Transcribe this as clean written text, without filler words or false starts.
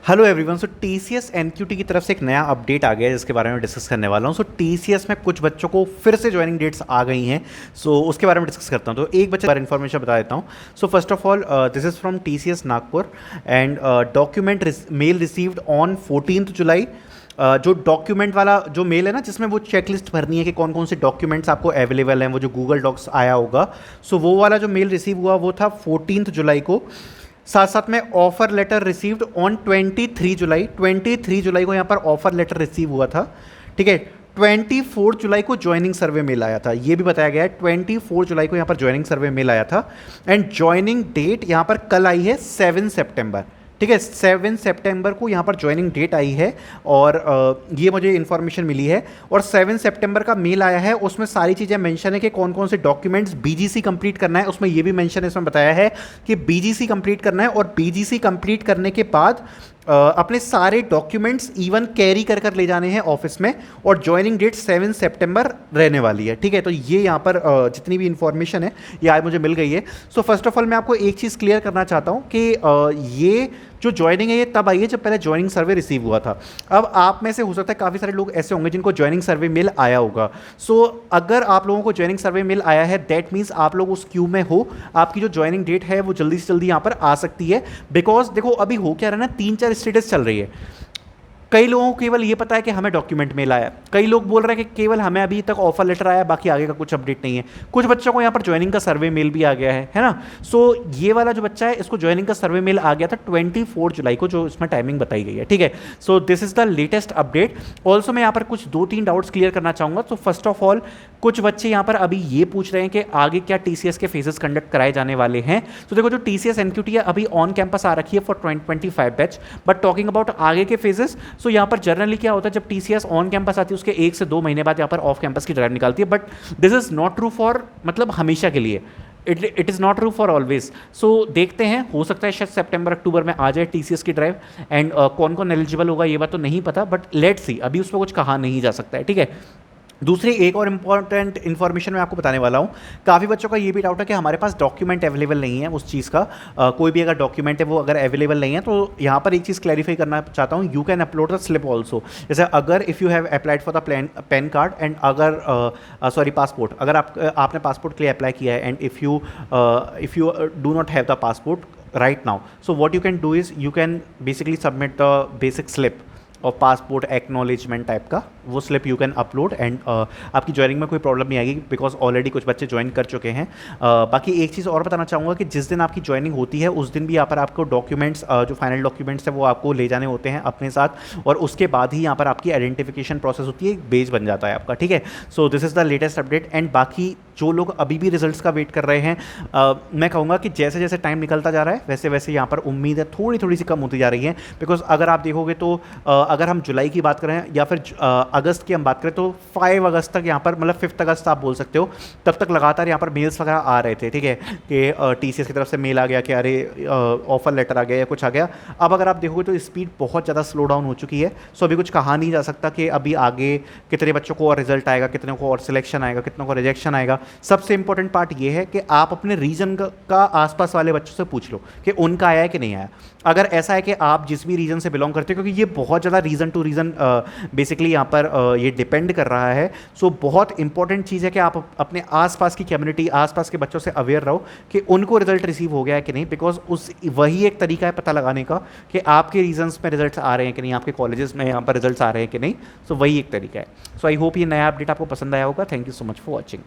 Hello everyone. So TCS NQT की तरफ से एक नया अपडेट आ गया है जिसके बारे में डिस्कस करने वाला हूँ। सो टीसीएस में कुछ बच्चों को फिर से ज्वाइनिंग डेट्स आ गई हैं। सो उसके बारे में डिस्कस करता हूँ। तो एक बच्चे बारे इन्फॉर्मेशन बता देता हूँ। So first of all this is from TCS Nagpur and document mail received on 14 July. जो डॉक्यूमेंट वाला जो मेल है ना, जिसमें वो चेकलिस्ट भरनी है कि कौन कौन से डॉक्यूमेंट्स आपको अवेलेबल हैं, वो जो गूगल डॉक्स आया होगा। सो वो वाला जो मेल रिसीव हुआ वो था 14 जुलाई को। साथ साथ में ऑफर लेटर रिसीव्ड ऑन 23 जुलाई। 23 जुलाई को यहाँ पर ऑफर लेटर रिसीव हुआ था। ठीक है, 24 जुलाई को ज्वाइनिंग सर्वे मेल आया था। ये भी बताया गया है 24 जुलाई को यहाँ पर ज्वाइनिंग सर्वे मेल आया था। एंड ज्वाइनिंग डेट यहाँ पर कल आई है 7 सितंबर। ठीक है, 7 सितंबर को यहाँ पर ज्वाइनिंग डेट आई है और ये मुझे इन्फॉर्मेशन मिली है। और 7 सितंबर का मेल आया है, उसमें सारी चीज़ें मेंशन है कि कौन कौन से डॉक्यूमेंट्स बीजीसी कंप्लीट करना है। उसमें ये भी मेंशन है, इसमें बताया है कि बीजीसी कंप्लीट करना है और बीजीसी कंप्लीट करने के बाद अपने सारे डॉक्यूमेंट्स इवन कैरी कर कर ले जाने हैं ऑफिस में। और ज्वाइनिंग डेट 7 सितंबर रहने वाली है। ठीक है, तो ये यहाँ पर जितनी भी इंफॉर्मेशन है ये आज मुझे मिल गई है। सो फर्स्ट ऑफ ऑल मैं आपको एक चीज़ क्लियर करना चाहता हूँ कि ये जो ज्वाइनिंग है ये तब आई है जब पहले ज्वाइनिंग सर्वे रिसीव हुआ था। अब आप में से हो सकता है काफ़ी सारे लोग ऐसे होंगे जिनको ज्वाइनिंग सर्वे मेल आया होगा। सो अगर आप लोगों को ज्वाइनिंग सर्वे मेल आया है, दैट मीन्स आप लोग उस क्यू में हो। आपकी जो ज्वाइनिंग डेट है वो जल्दी से जल्दी यहाँ पर आ सकती है। बिकॉज देखो अभी हो क्या रहा है ना, 3-4 स्टेटस चल रही है। कई लोगों को केवल ये पता है कि हमें डॉक्यूमेंट मेल आया, कई लोग बोल रहे हैं कि केवल हमें अभी तक ऑफर लेटर आया, बाकी आगे का कुछ अपडेट नहीं है। कुछ बच्चों को यहाँ पर ज्वाइनिंग का सर्वे मेल भी आ गया है ना। सो ये वाला जो बच्चा है इसको ज्वाइनिंग का सर्वे मेल आ गया था 24 जुलाई को, जो इसमें टाइमिंग बताई गई है। ठीक है, so this is the latest update. Also मैं यहाँ पर कुछ 2-3 डाउट्स क्लियर करना चाहूँगा। तो फर्स्ट ऑफ ऑल कुछ बच्चे यहाँ पर अभी ये पूछ रहे हैं कि आगे क्या टीसीएस के फेजेस कंडक्ट कराए जाने वाले हैं। तो देखो जो टीसीएस एनक्यूटी है अभी ऑन कैंपस आ रखी है for 2025 batch, but talking about आगे के फेजेस, सो यहाँ पर जनरली क्या होता है जब टीसीएस ऑन कैंपस आती है उसके 1 से 2 महीने बाद यहाँ पर ऑफ कैंपस की ड्राइव निकालती है। But this is not true for मतलब हमेशा के लिए, it is not true for always. So देखते हैं, हो सकता है शायद सितंबर अक्टूबर में आ जाए टीसीएस की ड्राइव। एंड कौन कौन एलिजिबल होगा ये बात तो नहीं पता, बट लेट्स सी, अभी उस पर कुछ कहा नहीं जा सकता है। ठीक है, दूसरी एक और इंपॉर्टेंट इन्फॉर्मेशन मैं आपको बताने वाला हूँ। काफ़ी बच्चों का ये भी डाउट है कि हमारे पास डॉक्यूमेंट अवेलेबल नहीं है उस चीज़ का। कोई भी अगर डॉक्यूमेंट है वो अगर अवेलेबल नहीं है तो यहाँ पर एक चीज़ क्लैरिफाई करना चाहता हूँ, you can upload the slip also. जैसे अगर if you have applied for the pan card and अगर सॉरी पासपोर्ट, अगर आपने पासपोर्ट के लिए अप्लाई किया है and if you do not have the passport right now, so what you can do is you can basically submit the basic slip और passport acknowledgement type का वो slip you can upload and आपकी joining में कोई problem नहीं आएगी because already कुछ बच्चे ज्वाइन कर चुके हैं। बाकी एक चीज़ और बताना चाहूँगा कि जिस दिन आपकी ज्वाइनिंग होती है उस दिन भी यहाँ पर आपको डॉक्यूमेंट्स जो फाइनल डॉक्यूमेंट्स है वो आपको ले जाने होते हैं अपने साथ, और उसके बाद ही यहाँ पर आपकी आइडेंटिफिकेशन प्रोसेस होती है, एक बेज बन जाता है आपका। ठीक है, so this is the latest update. And बाकी जो लोग अभी भी रिजल्ट्स का वेट कर रहे हैं, मैं कहूँगा कि जैसे जैसे टाइम निकलता जा रहा है वैसे वैसे यहाँ पर उम्मीद है थोड़ी थोड़ी सी कम होती जा रही है। बिकॉज अगर आप देखोगे तो अगर हम जुलाई की बात करें या फिर अगस्त की हम बात करें तो 5 अगस्त तक यहाँ पर मतलब 5 अगस्त आप बोल सकते हो, तब तक लगातार यहाँ पर मेल्स वगैरह आ रहे थे। ठीक है, कि टीसीएस की तरफ से मेल आ गया कि अरे ऑफर लेटर आ गया या कुछ आ गया। अब अगर आप देखोगे तो स्पीड बहुत ज़्यादा स्लो डाउन हो चुकी है। सो अभी कुछ कहा नहीं जा सकता कि अभी आगे कितने बच्चों को और रिजल्ट आएगा, कितने को और सिलेक्शन आएगा, कितनों को रिजेक्शन आएगा। सबसे इंपॉर्टेंट पार्ट ये है कि आप अपने रीजन का आसपास वाले बच्चों से पूछ लो कि उनका आया है कि नहीं आया। अगर ऐसा है कि आप जिस भी रीजन से बिलोंग करते हो, क्योंकि ये बहुत ज़्यादा रीजन टू रीजन बेसिकली यहाँ पर ये डिपेंड कर रहा है। सो बहुत इंपॉर्टेंट चीज़ है कि आप अपने आसपास की कम्युनिटी, आसपास के बच्चों से अवेयर रहो कि उनको रिजल्ट रिसीव हो गया है कि नहीं। बिकॉज उस वही एक तरीका है पता लगाने का कि आपके रीजन्स में रिजल्ट्स आ रहे हैं कि नहीं, आपके कॉलेजेस में यहाँ पर रिजल्ट्स आ रहे हैं कि नहीं। सो वही एक तरीका है। सो आई होप ये नया अपडेट आपको पसंद आया होगा। Thank you so much for watching.